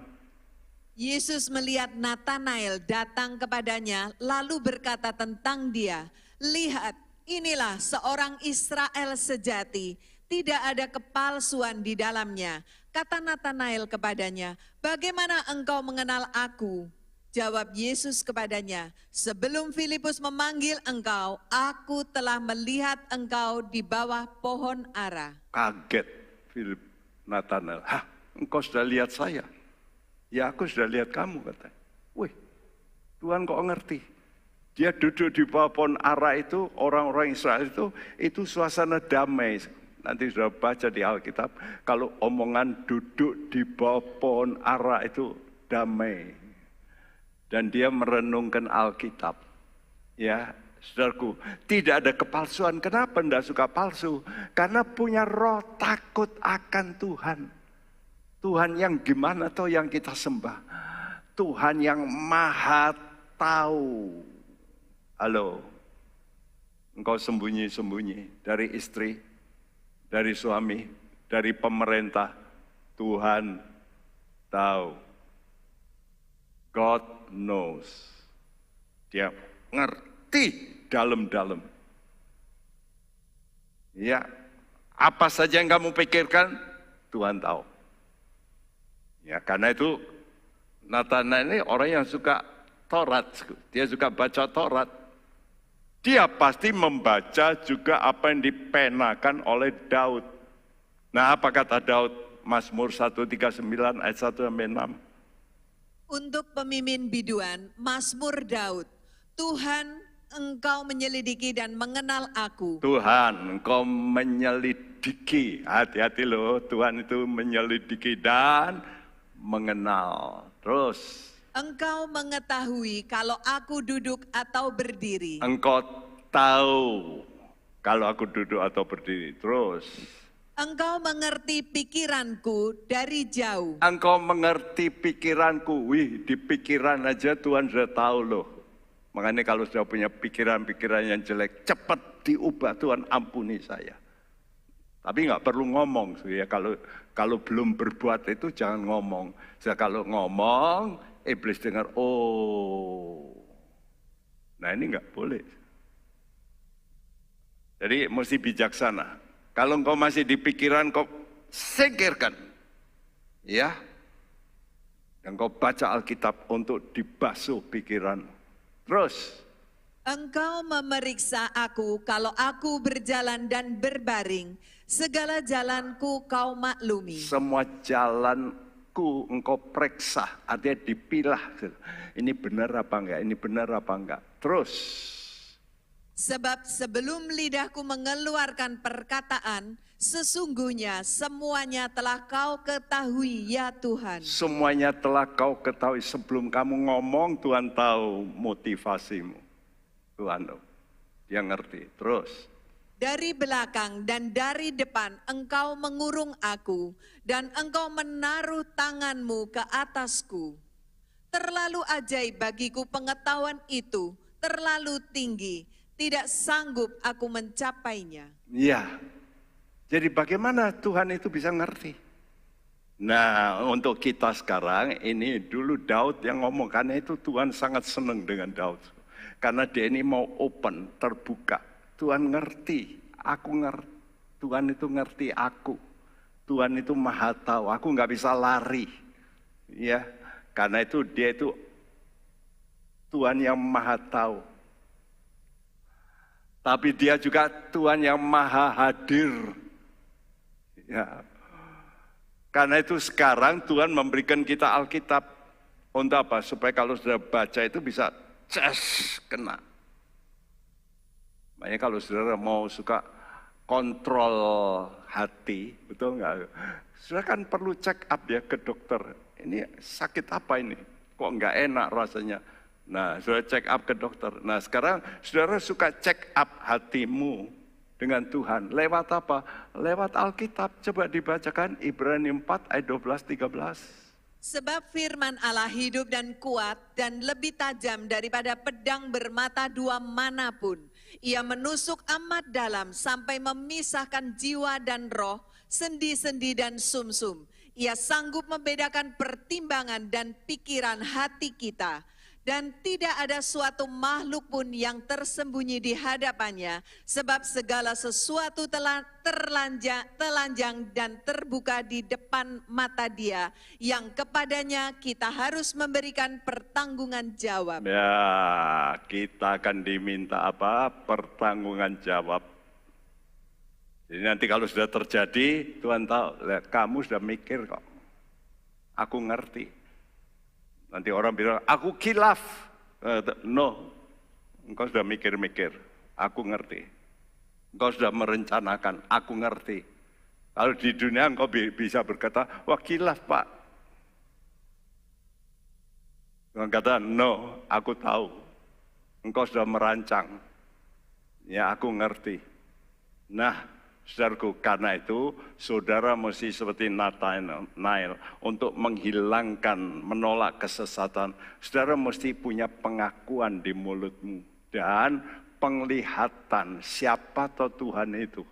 Yesus melihat Nathanael datang kepadanya, lalu berkata tentang dia, lihat, inilah seorang Israel sejati, tidak ada kepalsuan di dalamnya. Kata Nathanael kepadanya, bagaimana engkau mengenal aku? Jawab Yesus kepadanya, sebelum Filipus memanggil engkau, aku telah melihat engkau di bawah pohon ara. Kaget Filip Nathanael, hah engkau sudah lihat saya? Ya aku sudah lihat kamu katanya. Wih, Tuhan kok ngerti? Dia duduk di bawah pohon ara itu, orang-orang Israel itu suasana damai. Nanti sudah baca di Alkitab, kalau omongan duduk di bawah pohon ara itu damai. Dan dia merenungkan Alkitab. Ya, Saudaraku, tidak ada kepalsuan. Kenapa tidak suka palsu? Karena punya roh takut akan Tuhan. Tuhan yang gimana toh yang kita sembah? Tuhan yang maha tahu. Halo, engkau sembunyi-sembunyi dari istri, dari suami, dari pemerintah. Tuhan tahu. God knows. Dia ngerti dalam-dalam. Ya, apa saja yang kamu pikirkan, Tuhan tahu. Ya, karena itu Natanael ini orang yang suka Taurat, dia suka baca Taurat. Dia pasti membaca juga apa yang dipenakan oleh Daud. Nah, apa kata Daud? Mazmur 139 ayat 1-6. Untuk pemimpin biduan, Mazmur Daud, Tuhan, Engkau menyelidiki dan mengenal aku. Tuhan, Engkau menyelidiki. Hati-hati loh, Tuhan itu menyelidiki dan mengenal. Terus. Engkau mengetahui kalau aku duduk atau berdiri. Engkau tahu kalau aku duduk atau berdiri. Terus. Engkau mengerti pikiranku dari jauh. Engkau mengerti pikiranku. Wih, di pikiran aja Tuhan sudah tahu loh. Makanya kalau sudah punya pikiran-pikiran yang jelek, cepat diubah. Tuhan, ampuni saya. Tapi nggak perlu ngomong. Ya, kalau belum berbuat itu jangan ngomong. Kalau ngomong, iblis dengar, oh. Nah, ini nggak boleh. Jadi mesti bijaksana. Kalau engkau masih di pikiran, kau singkirkan. Ya. Dan kau baca Alkitab untuk dibasuh pikiran. Terus. Engkau memeriksa aku kalau aku berjalan dan berbaring. Segala jalanku kau maklumi. Semua jalanku engkau periksa. Artinya dipilah. Ini benar apa enggak? Ini benar apa enggak? Terus. Sebab sebelum lidahku mengeluarkan perkataan, sesungguhnya semuanya telah kau ketahui ya Tuhan. Semuanya telah kau ketahui. Sebelum kamu ngomong, Tuhan tahu motivasimu. Tuhan tahu. Dia ngerti. Terus. Dari belakang dan dari depan engkau mengurung aku, dan engkau menaruh tanganmu ke atasku. Terlalu ajaib bagiku pengetahuan itu, terlalu tinggi. Tidak sanggup aku mencapainya. Iya. Jadi bagaimana Tuhan itu bisa ngerti? Nah, untuk kita sekarang, ini dulu Daud yang ngomong. Karena itu Tuhan sangat senang dengan Daud. Karena dia ini mau open, terbuka. Tuhan ngerti, aku ngerti. Tuhan itu ngerti aku. Tuhan itu maha tahu, aku nggak bisa lari. Ya, karena itu dia itu Tuhan yang maha tahu. Tapi dia juga Tuhan yang maha hadir. Ya. Karena itu sekarang Tuhan memberikan kita Alkitab. Untuk apa? Supaya kalau sudah baca itu bisa kena. Makanya kalau saudara mau suka kontrol hati, betul nggak? Saudara kan perlu check up ya ke dokter. Ini sakit apa ini? Kok nggak enak rasanya? Nah, saudara check up ke dokter. Nah, sekarang saudara suka check up hatimu dengan Tuhan. Lewat apa? Lewat Alkitab. Coba dibacakan Ibrani 4 ayat 12-13. Sebab firman Allah hidup dan kuat dan lebih tajam daripada pedang bermata dua manapun. Ia menusuk amat dalam sampai memisahkan jiwa dan roh, sendi-sendi dan sumsum. Ia sanggup membedakan pertimbangan dan pikiran hati kita. Dan tidak ada suatu makhluk pun yang tersembunyi di hadapannya, sebab segala sesuatu telah telanjang dan terbuka di depan mata Dia, yang kepadanya kita harus memberikan pertanggungan jawab. Ya, kita akan diminta apa? Pertanggungan jawab. Jadi nanti kalau sudah terjadi, Tuhan tahu, kamu sudah mikir kok. Aku ngerti. Nanti orang bilang, aku khilaf. No, engkau sudah mikir-mikir, aku ngerti. Engkau sudah merencanakan, aku ngerti. Kalau di dunia engkau bisa berkata, wah khilaf Pak. Tuhan kata, no, aku tahu. Engkau sudah merancang. Ya, aku ngerti. Nah, saudaraku, karena itu saudara mesti seperti Nathanael untuk menghilangkan, menolak kesesatan. Saudara mesti punya pengakuan di mulutmu dan penglihatan siapa toh Tuhan itu.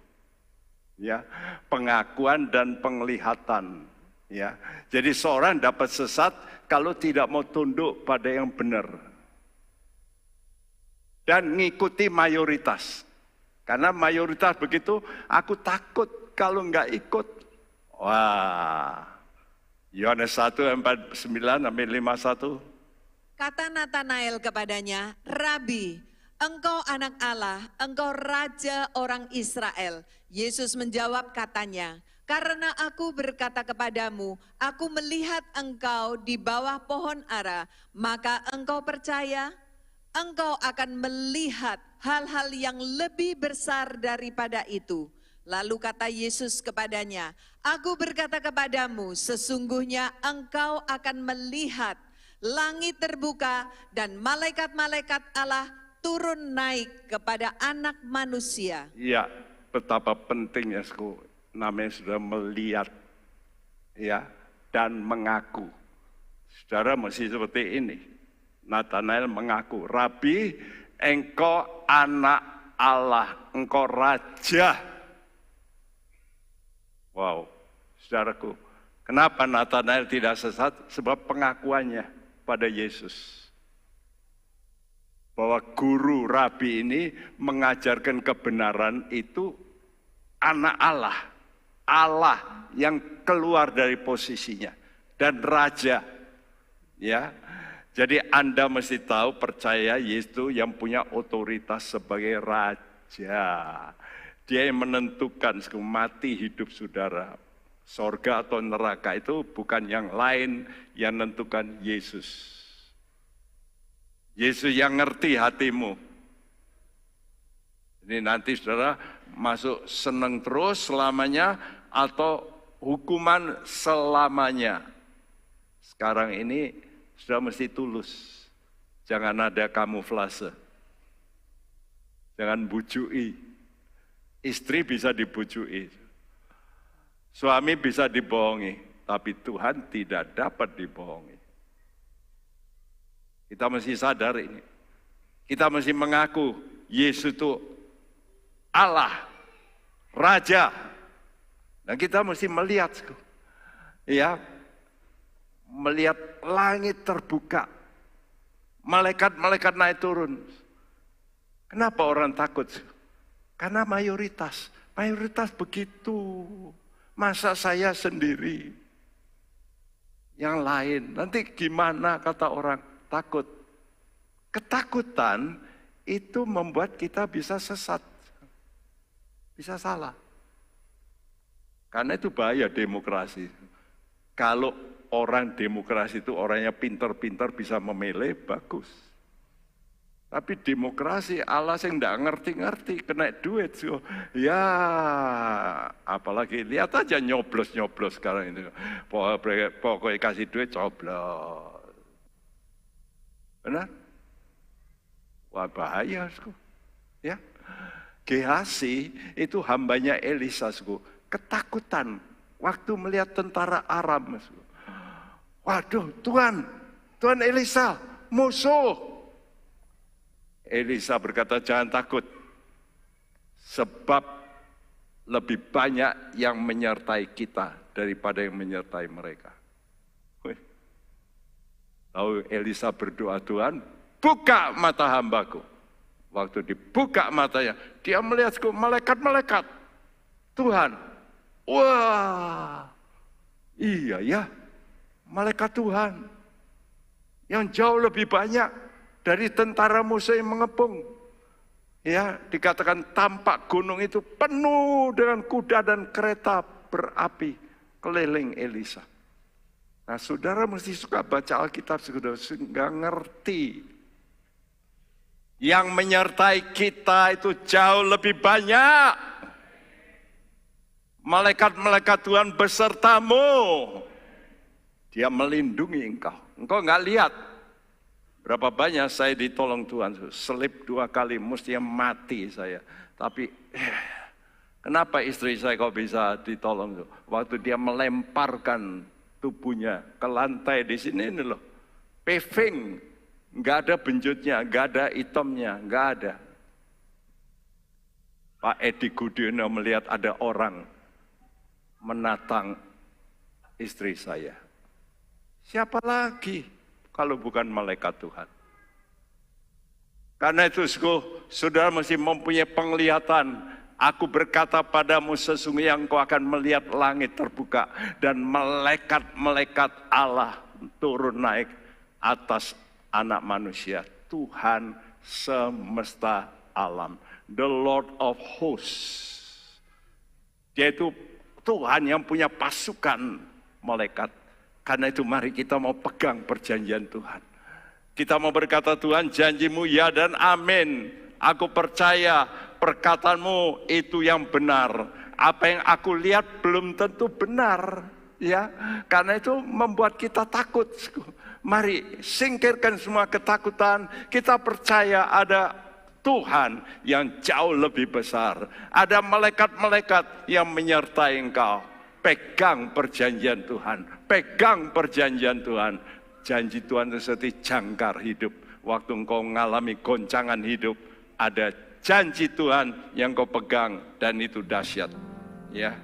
Ya, pengakuan dan penglihatan. Ya, jadi seorang dapat sesat kalau tidak mau tunduk pada yang benar dan ngikuti mayoritas. Karena mayoritas begitu, aku takut kalau nggak ikut. Wah, Yohanes 1 ayat 49 sampai 51. Kata Nathanael kepadanya, Rabi, engkau anak Allah, engkau raja orang Israel. Yesus menjawab katanya, karena aku berkata kepadamu, aku melihat engkau di bawah pohon ara, maka engkau percaya? Engkau akan melihat hal-hal yang lebih besar daripada itu. Lalu kata Yesus kepadanya, aku berkata kepadamu, sesungguhnya engkau akan melihat langit terbuka dan malaikat-malaikat Allah turun naik kepada anak manusia. Iya, betapa pentingnya namanya sudah melihat, ya, dan mengaku. Saudara mesti seperti ini. Nathanael mengaku, Rabi, engkau anak Allah, engkau raja. Wow, saudaraku, kenapa Nathanael tidak sesat? Sebab pengakuannya pada Yesus. Bahwa guru Rabi ini mengajarkan kebenaran itu anak Allah. Allah yang keluar dari posisinya. Dan raja. Ya. Jadi Anda mesti tahu, percaya Yesus yang punya otoritas sebagai raja. Dia yang menentukan mati hidup saudara. Sorga atau neraka itu bukan yang lain, yang menentukan Yesus. Yesus yang ngerti hatimu. Ini nanti saudara masuk senang terus selamanya atau hukuman selamanya. Sekarang ini sudah mesti tulus. Jangan ada kamuflase. Jangan bujui. Istri bisa dibujui. Suami bisa dibohongi. Tapi Tuhan tidak dapat dibohongi. Kita mesti sadar ini. Kita mesti mengaku Yesus itu Allah, Raja. Dan kita mesti melihat. Ya, melihat langit terbuka, malaikat-malaikat naik turun. Kenapa orang takut? Karena mayoritas begitu. Masa saya sendiri? Yang lain, nanti gimana kata orang? Takut. Ketakutan itu membuat kita bisa sesat, bisa salah. Karena itu bahaya demokrasi. Kalau orang demokrasi itu orangnya pintar-pintar bisa memilih, bagus. Tapi demokrasi Allah yang tidak ngerti-ngerti, kena duit. Ya, apalagi lihat aja nyoblos-nyoblos sekarang ini. Pokoknya kasih duit, coblos. Benar? Wah, bahaya. Ya. Gehazi itu hambanya Elisa. Ketakutan waktu melihat tentara Aram. Waduh, Tuhan Elisa, musuh. Elisa berkata, jangan takut. Sebab lebih banyak yang menyertai kita daripada yang menyertai mereka. Lalu Elisa berdoa, Tuhan, buka mata hambaku. Waktu dibuka matanya, dia melihat malaikat-malaikat. Tuhan, wah, iya ya, malaikat Tuhan. Yang jauh lebih banyak dari tentara musuh yang mengepung. Ya, dikatakan tampak gunung itu penuh dengan kuda dan kereta berapi keliling Elisa. Nah, saudara mesti suka baca Alkitab, saudara, sehingga ngerti. Yang menyertai kita itu jauh lebih banyak. Malaikat-malaikat Tuhan besertamu. Dia melindungi engkau. Engkau nggak lihat. Berapa banyak saya ditolong Tuhan, selip 2 kali, mestinya mati saya. Tapi kenapa istri saya kok bisa ditolong? Waktu dia melemparkan tubuhnya ke lantai di sini ini loh, paving, nggak ada benjutnya, nggak ada hitamnya, nggak ada. Pak Edi Gudiono melihat ada orang menatang istri saya. Siapa lagi kalau bukan malaikat Tuhan? Karena itu saudara mesti mempunyai penglihatan. Aku berkata padamu, sesungguhnya engkau akan melihat langit terbuka dan malaikat-malaikat Allah turun naik atas anak manusia. Tuhan semesta alam, the Lord of hosts. Dia itu Tuhan yang punya pasukan malaikat. Karena itu mari kita mau pegang perjanjian Tuhan. Kita mau berkata, Tuhan, janjimu ya dan amin. Aku percaya perkataanmu itu yang benar. Apa yang aku lihat belum tentu benar, ya. Karena itu membuat kita takut. Mari singkirkan semua ketakutan. Kita percaya ada Tuhan yang jauh lebih besar. Ada malaikat-malaikat yang menyertai engkau. Pegang perjanjian Tuhan, pegang perjanjian Tuhan. Janji Tuhan itu seperti jangkar hidup. Waktu engkau mengalami goncangan hidup, ada janji Tuhan yang kau pegang dan itu dahsyat. Ya.